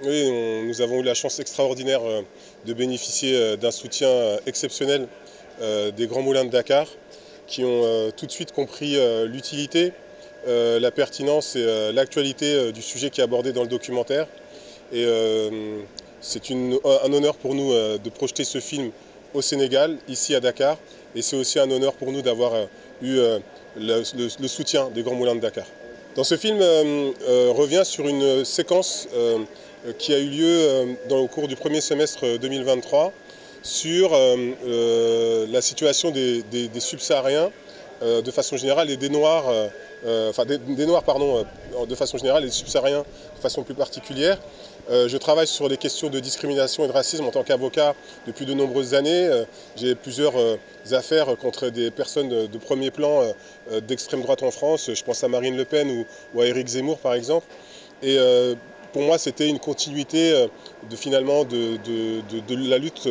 Oui, nous avons eu la chance extraordinaire de bénéficier d'un soutien exceptionnel des Grands Moulins de Dakar, qui ont tout de suite compris l'utilité, la pertinence et l'actualité du sujet qui est abordé dans le documentaire. Et c'est un honneur pour nous de projeter ce film au Sénégal, ici à Dakar. Et c'est aussi un honneur pour nous d'avoir eu le soutien des Grands Moulins de Dakar. Dans ce film, revient sur une séquence qui a eu lieu au cours du premier semestre 2023 sur la situation des subsahariens de façon générale et des Noirs, des Noirs pardon, de façon générale et des subsahariens de façon plus particulière. Je travaille sur les questions de discrimination et de racisme en tant qu'avocat depuis de nombreuses années. J'ai plusieurs affaires contre des personnes de premier plan d'extrême droite en France. Je pense à Marine Le Pen ou à Éric Zemmour par exemple. Et pour moi, c'était une continuité finalement de la lutte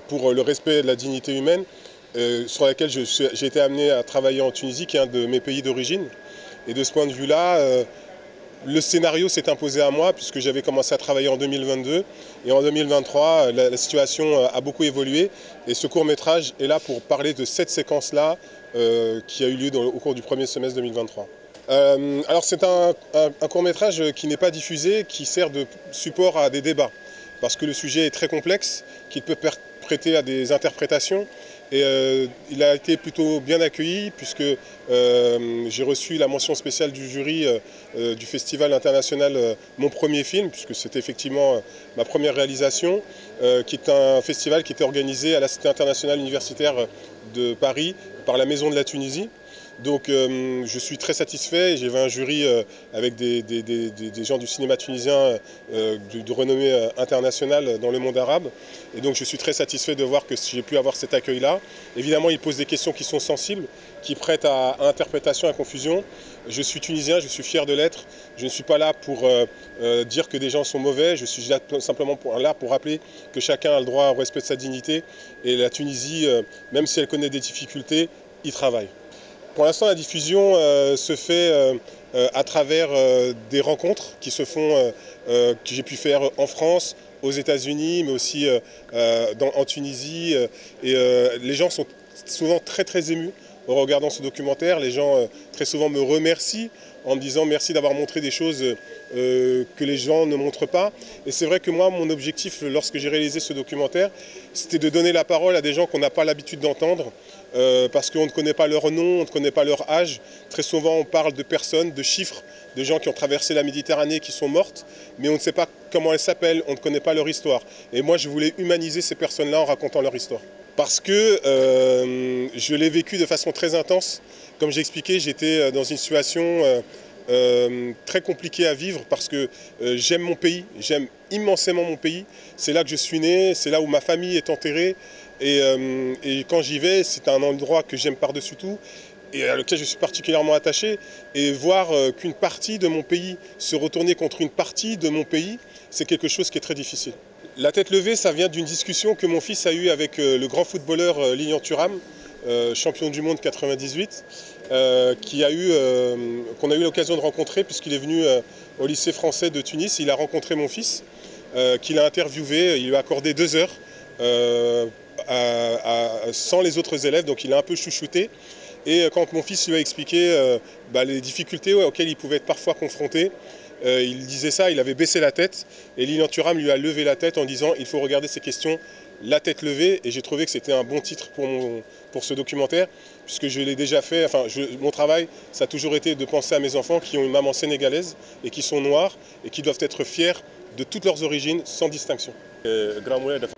pour le respect de la dignité humaine, sur laquelle j'ai été amené à travailler en Tunisie, qui est un de mes pays d'origine. Et de ce point de vue-là, le scénario s'est imposé à moi puisque j'avais commencé à travailler en 2022 et en 2023 la situation a beaucoup évolué et ce court-métrage est là pour parler de cette séquence-là qui a eu lieu au cours du premier semestre 2023. Alors c'est un court-métrage qui n'est pas diffusé, qui sert de support à des débats parce que le sujet est très complexe, qu'il peut prêter à des interprétations. Et il a été plutôt bien accueilli puisque j'ai reçu la mention spéciale du jury du Festival international Mon Premier Film, puisque c'était effectivement ma première réalisation, qui est un festival qui était organisé à la Cité internationale universitaire de Paris par la Maison de la Tunisie. Donc je suis très satisfait. J'ai un jury avec des gens du cinéma tunisien de renommée internationale dans le monde arabe. Et donc je suis très satisfait de voir que j'ai pu avoir cet accueil-là. Évidemment, il pose des questions qui sont sensibles, qui prêtent à interprétation, à confusion. Je suis tunisien, je suis fier de l'être. Je ne suis pas là pour dire que des gens sont mauvais. Je suis là simplement là pour rappeler que chacun a le droit au respect de sa dignité. Et la Tunisie, même si elle connaît des difficultés, y travaille. Pour l'instant, la diffusion se fait à travers des rencontres qui se font, que j'ai pu faire en France, aux États-Unis, mais aussi en Tunisie. Les gens sont souvent très émus en regardant ce documentaire. Les gens très souvent me remercient en me disant merci d'avoir montré des choses que les gens ne montrent pas. Et c'est vrai que moi, mon objectif, lorsque j'ai réalisé ce documentaire, c'était de donner la parole à des gens qu'on n'a pas l'habitude d'entendre, parce qu'on ne connaît pas leur nom, on ne connaît pas leur âge. Très souvent, on parle de personnes, de chiffres, de gens qui ont traversé la Méditerranée, qui sont mortes, mais on ne sait pas comment elles s'appellent, on ne connaît pas leur histoire. Et moi, je voulais humaniser ces personnes-là en racontant leur histoire. Parce que je l'ai vécu de façon très intense. Comme j'ai expliqué, j'étais dans une situation très compliquée à vivre parce que j'aime mon pays, j'aime immensément mon pays. C'est là que je suis né, c'est là où ma famille est enterrée. Et quand j'y vais, c'est un endroit que j'aime par-dessus tout et à lequel je suis particulièrement attaché. Et voir qu'une partie de mon pays se retourner contre une partie de mon pays, c'est quelque chose qui est très difficile. La tête levée, ça vient d'une discussion que mon fils a eue avec le grand footballeur Lilian Thuram, champion du monde 98, qu'on a eu l'occasion de rencontrer puisqu'il est venu au lycée français de Tunis. Il a rencontré mon fils, qu'il a interviewé, il lui a accordé 2 heures sans les autres élèves, donc il a un peu chouchouté. Et quand mon fils lui a expliqué les difficultés auxquelles il pouvait être parfois confronté, il disait ça, il avait baissé la tête et Lilian Thuram lui a levé la tête en disant il faut regarder ces questions la tête levée, et j'ai trouvé que c'était un bon titre pour ce documentaire puisque je l'ai déjà fait, mon travail ça a toujours été de penser à mes enfants qui ont une maman sénégalaise et qui sont noirs et qui doivent être fiers de toutes leurs origines sans distinction. Grand Moulin dafa